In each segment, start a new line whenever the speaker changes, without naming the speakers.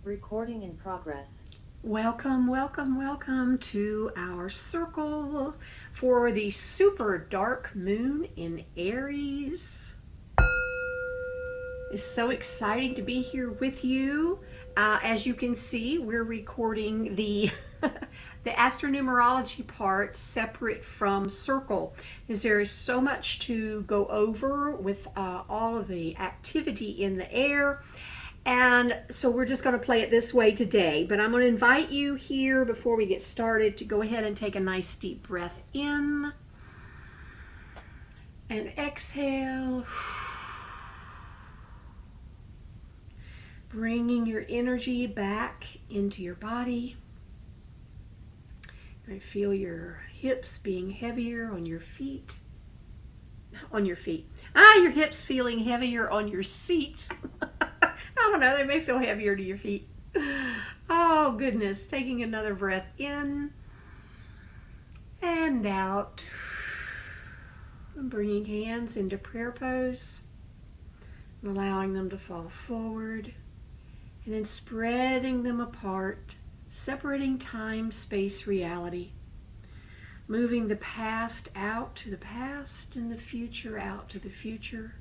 Recording in progress.
Welcome, welcome, welcome to our circle for the super dark moon in Aries. It's so exciting to be here with you. As you can see, we're recording the the Astro-Numerology part separate from circle, because there is so much to go over with all of the activity in the air. And so we're just going to play it this way today. But I'm going to invite you here before we get started to go ahead and take a nice deep breath in and exhale. Bringing your energy back into your body. I feel your hips being heavier on your feet. Your hips feeling heavier on your seat. I don't know, they may feel heavier to your feet. Oh, goodness. Taking another breath in and out. And bringing hands into prayer pose. And allowing them to fall forward. And then spreading them apart. Separating time, space, reality. Moving the past out to the past and the future out to the future.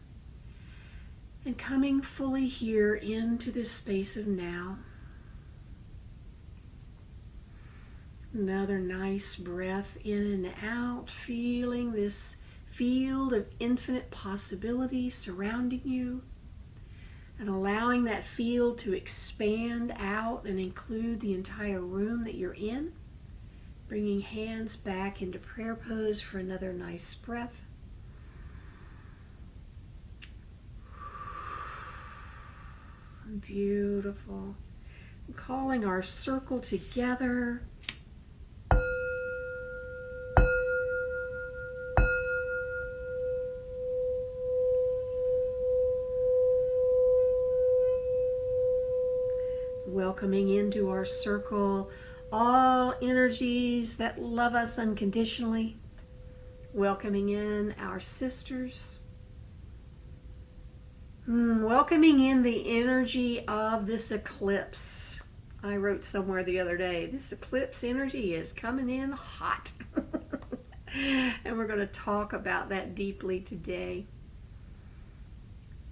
And coming fully here into this space of now. Another nice breath in and out, feeling this field of infinite possibility surrounding you, and allowing that field to expand out and include the entire room that you're in. Bringing hands back into prayer pose for another nice breath. Beautiful. Calling our circle together. Welcoming into our circle all energies that love us unconditionally. Welcoming in our sisters. Welcoming in the energy of this eclipse. I wrote somewhere the other day, this eclipse energy is coming in hot. And we're going to talk about that deeply today.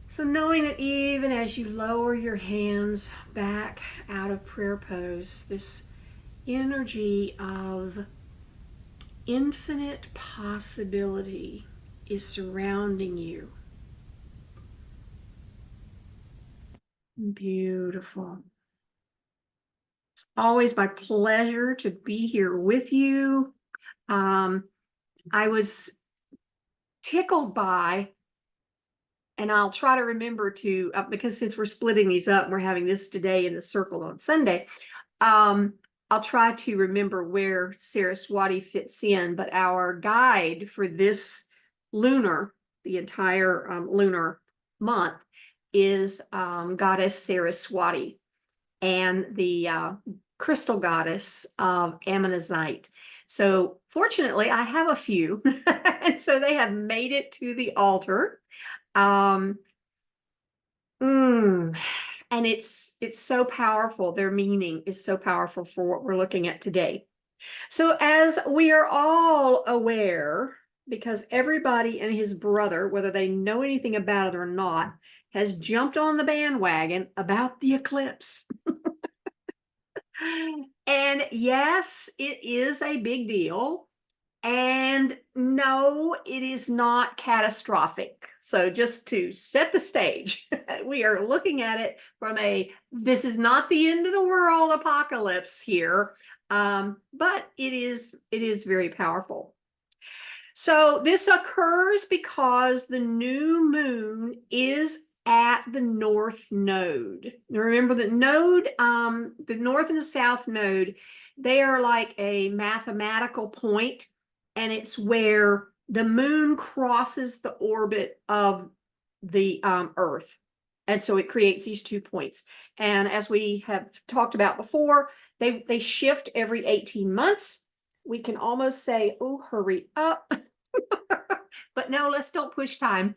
So knowing that even as you lower your hands back out of prayer pose, this energy of infinite possibility is surrounding you. Beautiful. It's always my pleasure to be here with you. I was tickled by, and I'll try to remember to, because since we're splitting these up, we're having this today in the circle on Sunday. I'll try to remember where Saraswati fits in, but our guide for this the entire lunar month, is Goddess Saraswati and the crystal goddess of Ammonite. So fortunately, I have a few, and so they have made it to the altar. And it's so powerful. Their meaning is so powerful for what we're looking at today. So as we are all aware, because everybody and his brother, whether they know anything about it or not, has jumped on the bandwagon about the eclipse. And yes, it is a big deal. And no, it is not catastrophic. So just to set the stage, we are looking at it from this is not the end of the world apocalypse here, but it is very powerful. So this occurs because the new moon is at the north node. Now remember the north and the south node, they are like a mathematical point, and it's where the moon crosses the orbit of the Earth. And so it creates these 2 points. And as we have talked about before, they shift every 18 months. We can almost say, oh, hurry up. But no, let's don't push time.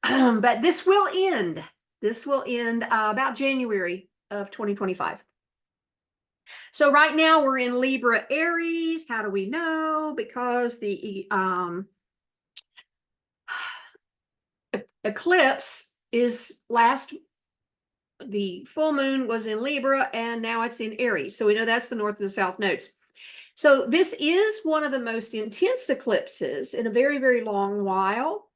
But this will end. This will end about January of 2025. So right now we're in Libra Aries. How do we know? Because the eclipse is the full moon was in Libra and now it's in Aries. So we know that's the north and the south nodes. So this is one of the most intense eclipses in a very, very long while.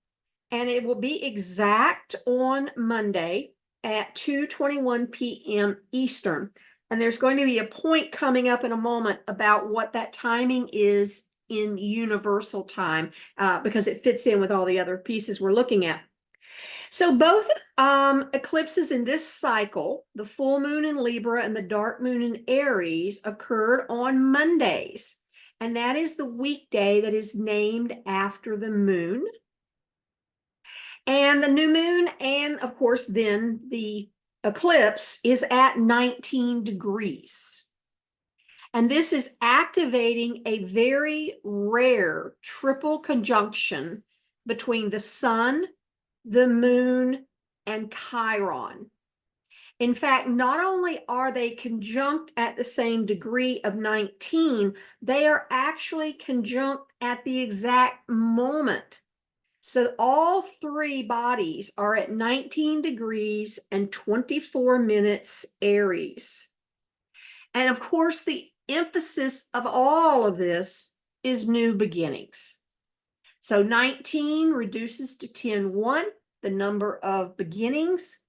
And it will be exact on Monday at 2:21 p.m. Eastern. And there's going to be a point coming up in a moment about what that timing is in universal time, because it fits in with all the other pieces we're looking at. So both eclipses in this cycle, the full moon in Libra and the dark moon in Aries, occurred on Mondays. And that is the weekday that is named after the moon. And the new moon, and of course, then the eclipse is at 19 degrees. And this is activating a very rare triple conjunction between the sun, the moon, and Chiron. In fact, not only are they conjunct at the same degree of 19, they are actually conjunct at the exact moment. So all three bodies are at 19 degrees and 24 minutes Aries. And of course, the emphasis of all of this is new beginnings. So 19 reduces to 10-1, the number of beginnings.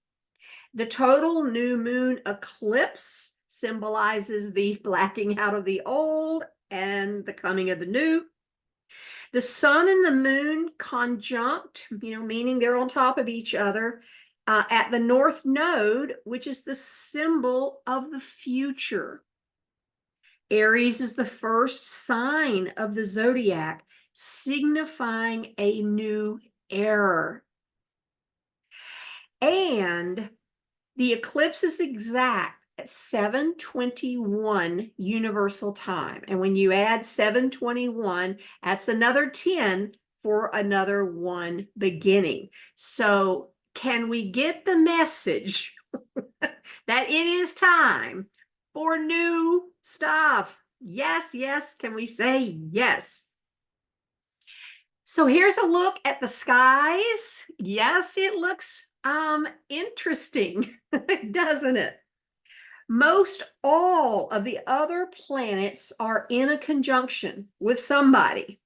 The total new moon eclipse symbolizes the blacking out of the old and the coming of the new. The sun and the moon conjunct, meaning they're on top of each other at the north node, which is the symbol of the future. Aries is the first sign of the zodiac, signifying a new era. And the eclipse is exact at 7:21 universal time. And when you add 7:21, that's another 10 for another one beginning. So can we get the message that it is time for new stuff? Yes, yes. Can we say yes? So here's a look at the skies. Yes, it looks interesting, doesn't it? Most all of the other planets are in a conjunction with somebody.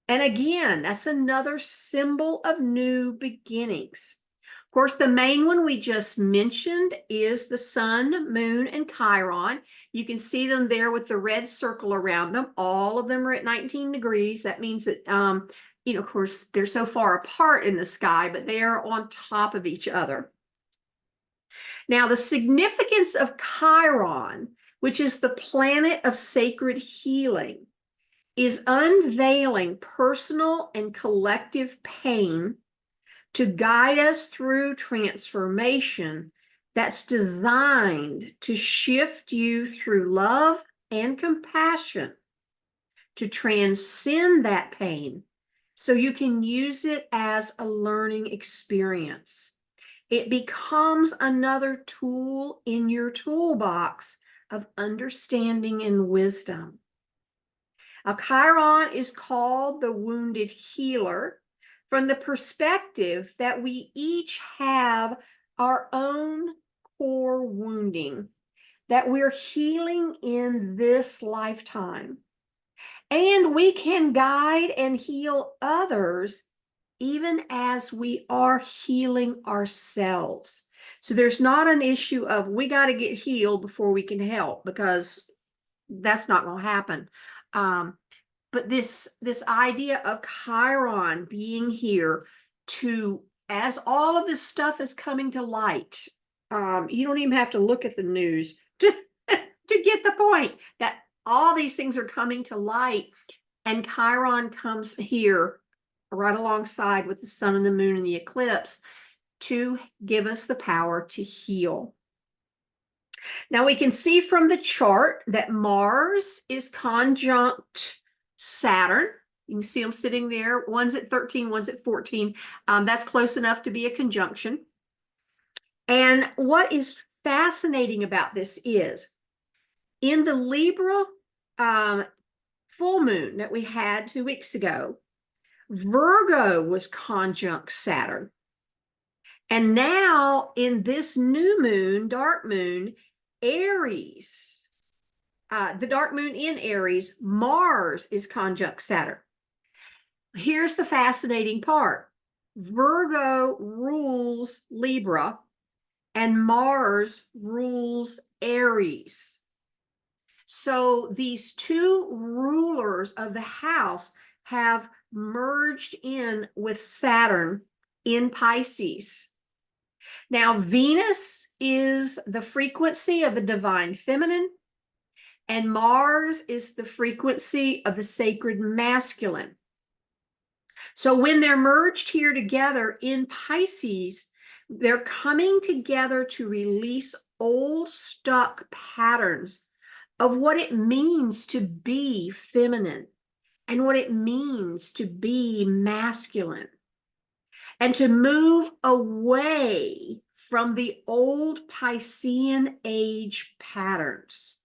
And again, that's another symbol of new beginnings. Of course, the main one we just mentioned is the sun, moon, and Chiron. You can see them there with the red circle around them. All of them are at 19 degrees. That means that, of course, they're so far apart in the sky, but they are on top of each other. Now, the significance of Chiron, which is the planet of sacred healing, is unveiling personal and collective pain to guide us through transformation that's designed to shift you through love and compassion to transcend that pain so you can use it as a learning experience. It becomes another tool in your toolbox of understanding and wisdom. Chiron is called the wounded healer from the perspective that we each have our own core wounding that we're healing in this lifetime. And we can guide and heal others even as we are healing ourselves. So there's not an issue of we got to get healed before we can help, because that's not going to happen. But this idea of Chiron being here to, as all of this stuff is coming to light, you don't even have to look at the news to get the point that all these things are coming to light, and Chiron comes here right alongside with the sun and the moon and the eclipse to give us the power to heal. Now we can see from the chart that Mars is conjunct Saturn. You can see them sitting there. One's at 13, one's at 14. That's close enough to be a conjunction. And what is fascinating about this is in the Libra full moon that we had 2 weeks ago, Virgo was conjunct Saturn. And now in this new moon, dark moon, Aries, the dark moon in Aries, Mars is conjunct Saturn. Here's the fascinating part. Virgo rules Libra and Mars rules Aries. So these two rulers of the house have merged in with Saturn in Pisces. Now, Venus is the frequency of the divine feminine, and Mars is the frequency of the sacred masculine. So when they're merged here together in Pisces, they're coming together to release old stuck patterns of what it means to be feminine and what it means to be masculine, and to move away from the old Piscean age patterns.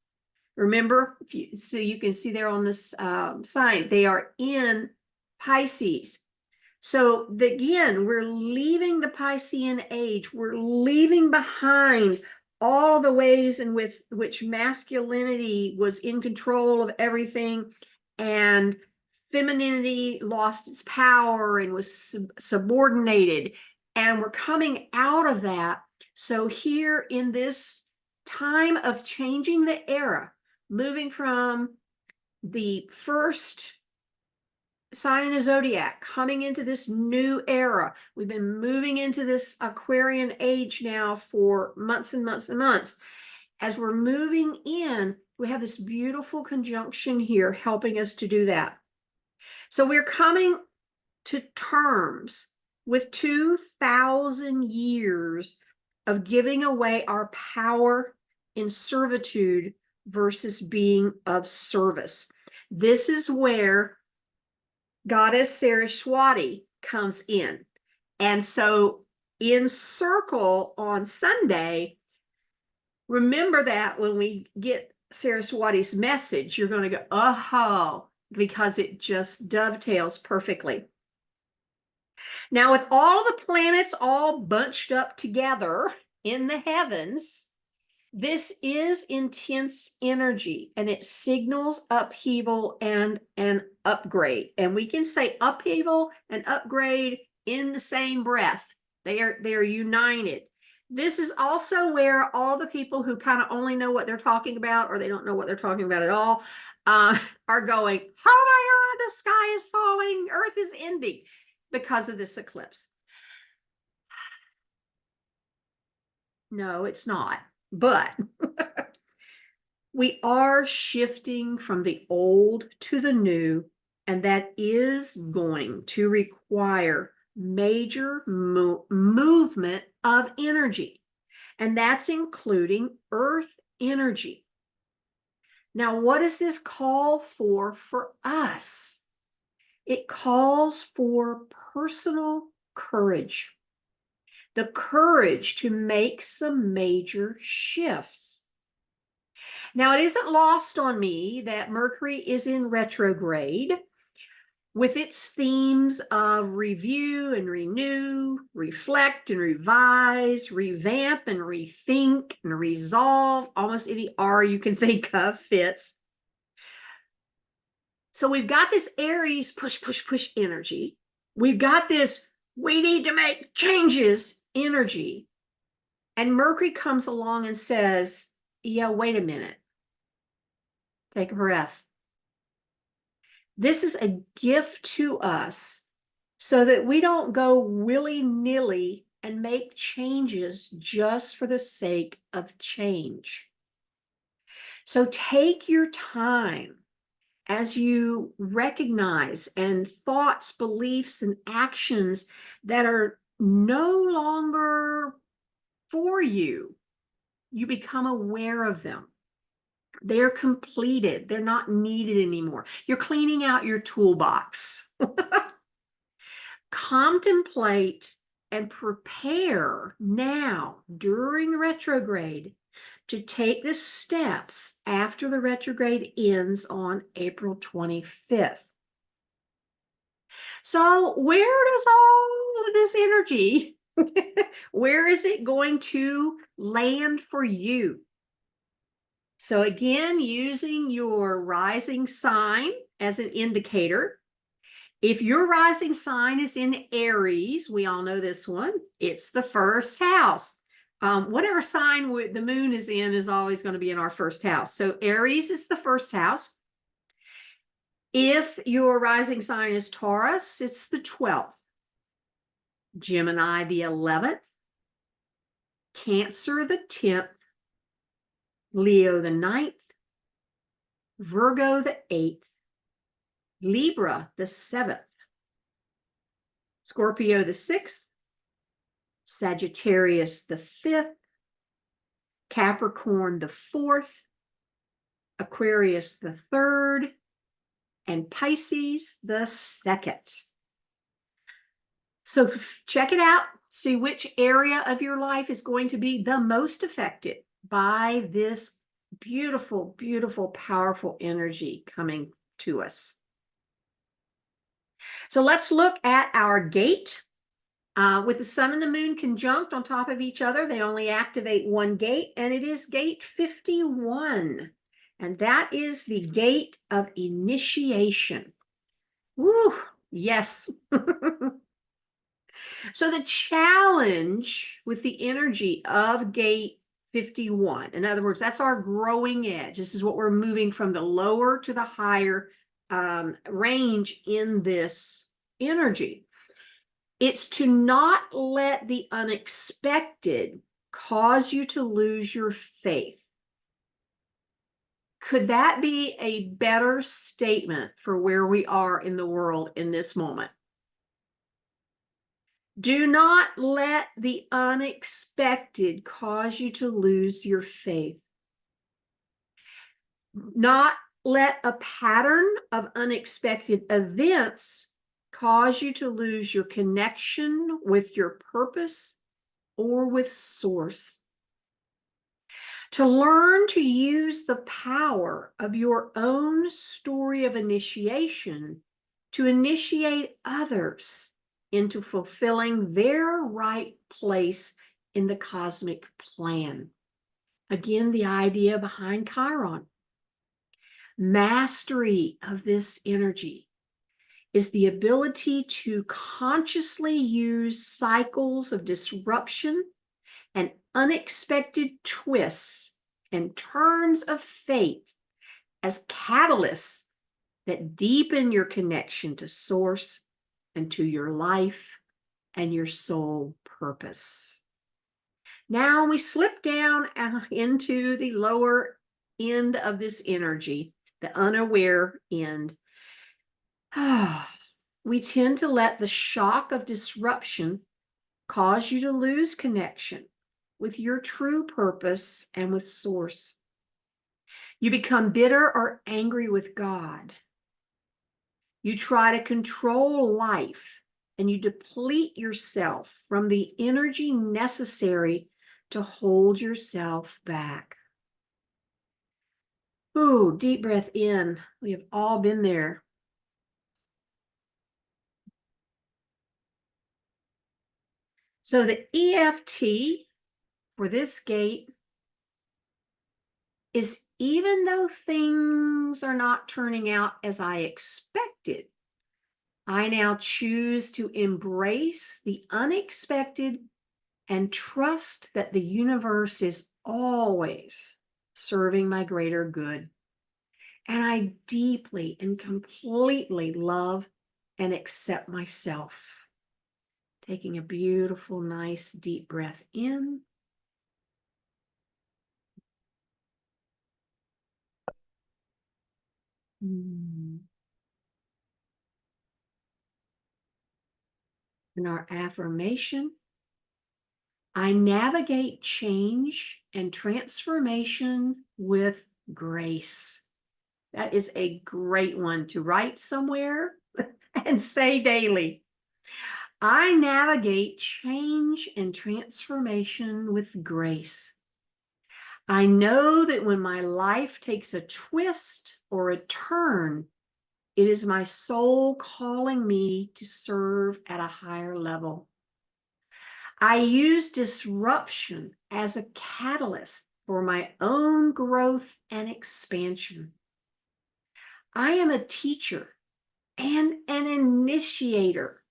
Remember, so you can see there on this sign, they are in Pisces. So again, we're leaving the Piscean age. We're leaving behind all the ways in which masculinity was in control of everything, and femininity lost its power and was subordinated. And we're coming out of that. So here in this time of changing the era, moving from the first sign in the zodiac, coming into this new era. We've been moving into this Aquarian age now for months and months and months. As we're moving in, we have this beautiful conjunction here helping us to do that. So we're coming to terms with 2,000 years of giving away our power in servitude versus being of service. This is where Goddess Saraswati comes in. And so in circle on Sunday, remember that when we get Saraswati's message, you're going to go, oh, because it just dovetails perfectly. Now, with all the planets all bunched up together in the heavens, this is intense energy, and it signals upheaval and an upgrade. And we can say upheaval and upgrade in the same breath. They are united. This is also where all the people who kind of only know what they're talking about, or they don't know what they're talking about at all, are going, oh my God, the sky is falling, Earth is ending because of this eclipse. No, it's not. But we are shifting from the old to the new, and that is going to require major movement of energy, and that's including earth energy. Now, what does this call for us? It calls for personal courage. The courage to make some major shifts. Now, it isn't lost on me that Mercury is in retrograde with its themes of review and renew, reflect and revise, revamp and rethink and resolve. Almost any R you can think of fits. So we've got this Aries push, push, push energy. We've got this we need to make changes energy. And Mercury comes along and says, yeah, wait a minute. Take a breath. This is a gift to us so that we don't go willy-nilly and make changes just for the sake of change. So take your time as you recognize and thoughts, beliefs, and actions that are no longer for you. You become aware of them. They're completed. They're not needed anymore. You're cleaning out your toolbox. Contemplate and prepare now during retrograde to take the steps after the retrograde ends on April 25th. So where does all of this energy, where is it going to land for you? So again, using your rising sign as an indicator. If your rising sign is in Aries, we all know this one, it's the first house. Whatever sign the moon is in is always going to be in our first house. So Aries is the first house. If your rising sign is Taurus, it's the 12th. Gemini, the 11th. Cancer, the 10th. Leo, the 9th. Virgo, the 8th. Libra, the 7th. Scorpio, the 6th. Sagittarius, the 5th. Capricorn, the 4th. Aquarius, the 3rd. And Pisces, the 2nd. So check it out. See which area of your life is going to be the most affected by this beautiful, beautiful, powerful energy coming to us. So let's look at our gate. With the sun and the moon conjunct on top of each other, they only activate one gate, and it is gate 51. And that is the gate of initiation. Woo, yes. So the challenge with the energy of gate 51, in other words, that's our growing edge. This is what we're moving from the lower to the higher range in this energy. It's to not let the unexpected cause you to lose your faith. Could that be a better statement for where we are in the world in this moment? Do not let the unexpected cause you to lose your faith. Not let a pattern of unexpected events cause you to lose your connection with your purpose or with source. To learn to use the power of your own story of initiation to initiate others into fulfilling their right place in the cosmic plan. Again, the idea behind Chiron. Mastery of this energy is the ability to consciously use cycles of disruption and unexpected twists and turns of fate as catalysts that deepen your connection to source and to your life and your soul purpose. Now we slip down into the lower end of this energy, the unaware end. We tend to let the shock of disruption cause you to lose connection with your true purpose and with source. You become bitter or angry with God. You try to control life and you deplete yourself from the energy necessary to hold yourself back. Ooh, deep breath in. We have all been there. So the EFT for this gate is, even though things are not turning out as I expected, I now choose to embrace the unexpected and trust that the universe is always serving my greater good. And I deeply and completely love and accept myself. Taking a beautiful, nice, deep breath in. And our affirmation: I navigate change and transformation with grace. That is a great one to write somewhere and say daily. I navigate change and transformation with grace. I know that when my life takes a twist or a turn, it is my soul calling me to serve at a higher level. I use disruption as a catalyst for my own growth and expansion. I am a teacher and an initiator.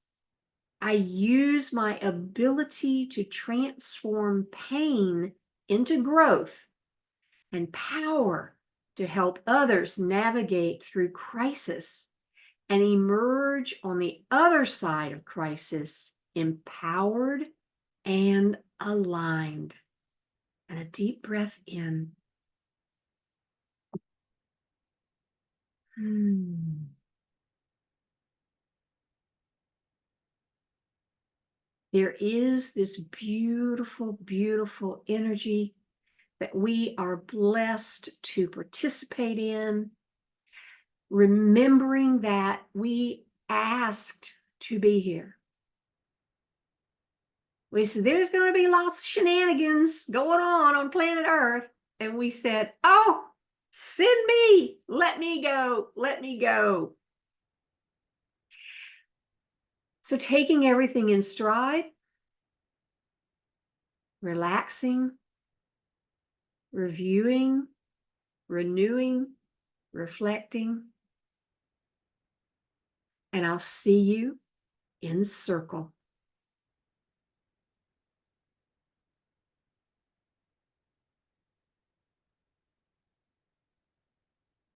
I use my ability to transform pain into growth and power to help others navigate through crisis and emerge on the other side of crisis empowered and aligned. And a deep breath in. There is this beautiful, beautiful energy that we are blessed to participate in, remembering that we asked to be here. We said, there's going to be lots of shenanigans going on planet Earth. And we said, oh, send me, let me go, let me go. So taking everything in stride, relaxing, reviewing, renewing, reflecting, and I'll see you in the circle.